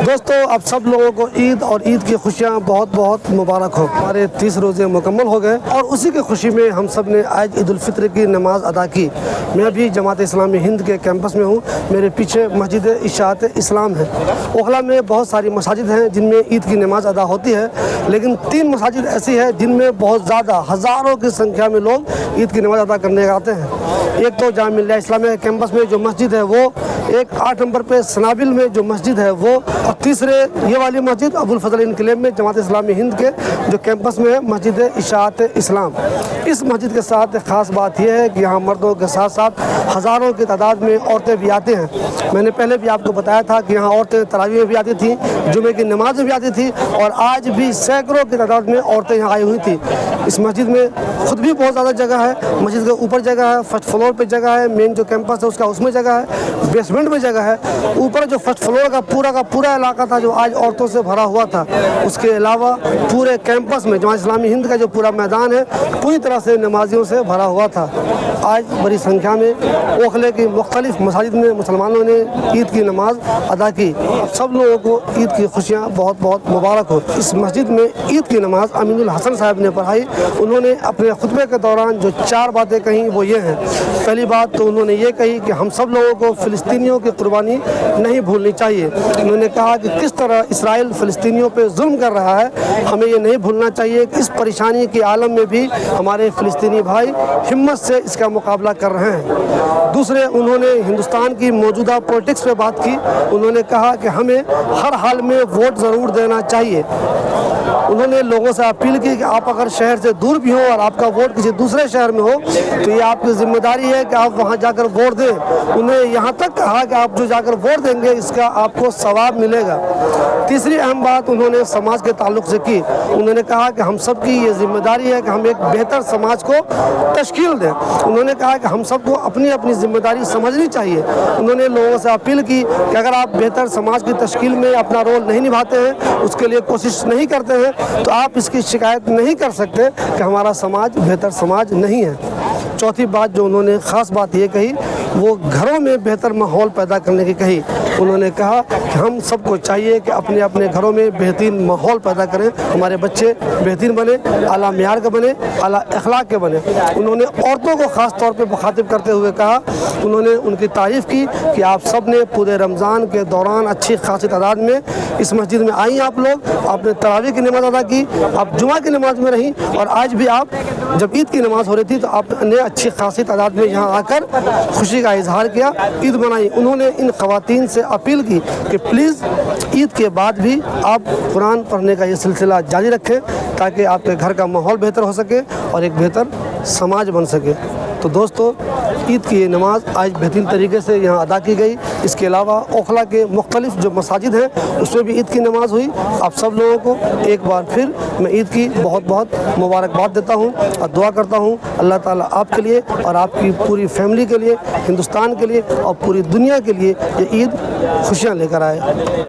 دوستو اب سب لوگوں کو عید اور عید کی خوشیاں بہت بہت مبارک ہو۔ ہمارے 30 روزے مکمل ہو گئے اور اسی کی خوشی میں ہم سب نے آج عید الفطر کی نماز ادا کی۔ میں بھی جماعت اسلامی ہند کے کیمپس میں ہوں۔ میرے پیچھے مسجد اشاعت اسلام ہے۔ اوکھلا میں بہت ساری مساجد ہیں جن میں عید کی نماز ادا ہوتی ہے، لیکن 3 مساجد ایسی ہیں جن میں بہت زیادہ ہزاروں کی سنکھیا میں لوگ عید کی نماز ادا کرنے آتے ہیں۔ ایک تو جامعہ ملیہ اسلامیہ کیمپس میں جو مسجد ہے وہ، ایک 8 نمبر پہ سنابل میں جو مسجد ہے وہ، اور تیسرے یہ والی مسجد ابو الفضل انکلیو میں جماعت اسلامی ہند کے جو کیمپس میں ہے مسجد اشاعت اسلام۔ اس مسجد کے ساتھ ایک خاص بات یہ ہے کہ یہاں مردوں کے ساتھ ساتھ ہزاروں کی تعداد میں عورتیں بھی آتے ہیں۔ میں نے پہلے بھی آپ کو بتایا تھا کہ یہاں عورتیں تراویح میں بھی آتی تھیں، جمعے کی نماز میں بھی آتی تھیں، اور آج بھی سینکڑوں کی تعداد میں عورتیں یہاں آئی ہوئی تھیں۔ اس مسجد میں خود بھی بہت زیادہ جگہ ہے، مسجد کے اوپر جگہ ہے، فرسٹ فلور پہ جگہ ہے، مین جو کیمپس ہے اس میں جگہ ہے، بیسمنٹ میں جگہ ہے، اوپر جو فرسٹ فلور کا پورا علاقہ تھا جو آج عورتوں سے بھرا ہوا تھا، اس کے علاوہ پورے کیمپس میں جماعت اسلامی ہند کا جو پورا میدان ہے پوری طرح سے نمازیوں سے بھرا ہوا تھا۔ آج بڑی سنکھیا میں اوکھلے کی مختلف مساجد میں مسلمانوں نے عید کی نماز ادا کی۔ سب لوگوں کو عید کی خوشیاں بہت بہت مبارک ہو۔ اس مسجد میں عید کی نماز امین الحسن صاحب نے پڑھائی۔ انہوں نے اپنے خطبے کے دوران جو 4 باتیں کہیں وہ یہ ہیں۔ پہلی بات تو انہوں نے یہ کہی کہ ہم سب لوگوں کو فلسطینیوں کی قربانی نہیں بھولنی چاہیے۔ انہوں نے کہا کہ کس طرح اسرائیل فلسطینیوں پہ ظلم کر رہا ہے، ہمیں یہ نہیں بھولنا چاہیے کہ اس پریشانی کے عالم میں بھی ہمارے فلسطینی بھائی ہمت سے اس کا مقابلہ کر رہے ہیں۔ دوسرے انہوں نے ہندوستان کی موجودہ پولیٹکس پہ بات کی۔ انہوں نے کہا کہ ہمیں ہر حال میں ووٹ ضرور دینا چاہیے۔ انہوں نے لوگوں سے اپیل کی کہ آپ اگر شہر سے دور بھی ہوں اور آپ کا ووٹ کسی دوسرے شہر میں ہو تو یہ آپ کی ذمہ داری ہے کہ آپ وہاں جا کر ووٹ دیں۔ انہیں یہاں تک کہا کہ آپ جو جا کر ووٹ دیں گے اس کا آپ کو ثواب ملے گا۔ تیسری اہم بات انہوں نے سماج کے تعلق سے کی۔ انہوں نے کہا کہ ہم سب کی یہ ذمہ داری ہے کہ ہم ایک بہتر سماج کو تشکیل دیں۔ انہوں نے کہا کہ ہم سب کو اپنی اپنی ذمہ داری سمجھنی چاہیے۔ انہوں نے لوگوں سے اپیل کی کہ اگر آپ بہتر سماج کی تشکیل میں اپنا رول نہیں نبھاتے ہیں، اس کے لیے کوشش نہیں کرتے ہیں، تو آپ اس کی شکایت نہیں کر سکتے کہ ہمارا سماج بہتر سماج نہیں ہے۔ چوتھی بات جو انہوں نے خاص بات یہ کہی وہ گھروں میں بہتر ماحول پیدا کرنے کی کہی۔ انہوں نے کہا کہ ہم سب کو چاہیے کہ اپنے اپنے گھروں میں بہترین ماحول پیدا کریں، ہمارے بچے بہترین بنے، اعلیٰ معیار کے بنے، اعلیٰ اخلاق کے بنے۔ انہوں نے عورتوں کو خاص طور پہ مخاطب کرتے ہوئے کہا، انہوں نے ان کی تعریف کی کہ آپ سب نے پورے رمضان کے دوران اچھی خاصی تعداد میں اس مسجد میں آئیں، آپ نے تراویح کی نماز ادا کی، آپ جمعہ کی نماز میں رہیں، اور آج بھی آپ جب عید کی نماز ہو رہی تھی تو آپ نے اچھی خاصی تعداد میں یہاں آ کر خوشی کا اظہار کیا، عید منائی۔ انہوں نے ان خواتین سے اپیل کی کہ پلیز عید کے بعد بھی آپ قرآن پڑھنے کا یہ سلسلہ جاری رکھیں تاکہ آپ کے گھر کا ماحول بہتر ہو سکے اور ایک بہتر سماج بن سکے۔ تو دوستو عید کی یہ نماز آج بہترین طریقے سے یہاں ادا کی گئی۔ اس کے علاوہ اوکھلا کے مختلف جو مساجد ہیں اس میں بھی عید کی نماز ہوئی۔ آپ سب لوگوں کو ایک بار پھر میں عید کی بہت بہت مبارکباد دیتا ہوں اور دعا کرتا ہوں اللہ تعالیٰ آپ کے لیے اور آپ کی پوری فیملی کے لیے، ہندوستان کے لیے اور پوری دنیا کے لیے یہ عید خوشیاں لے کر آئے۔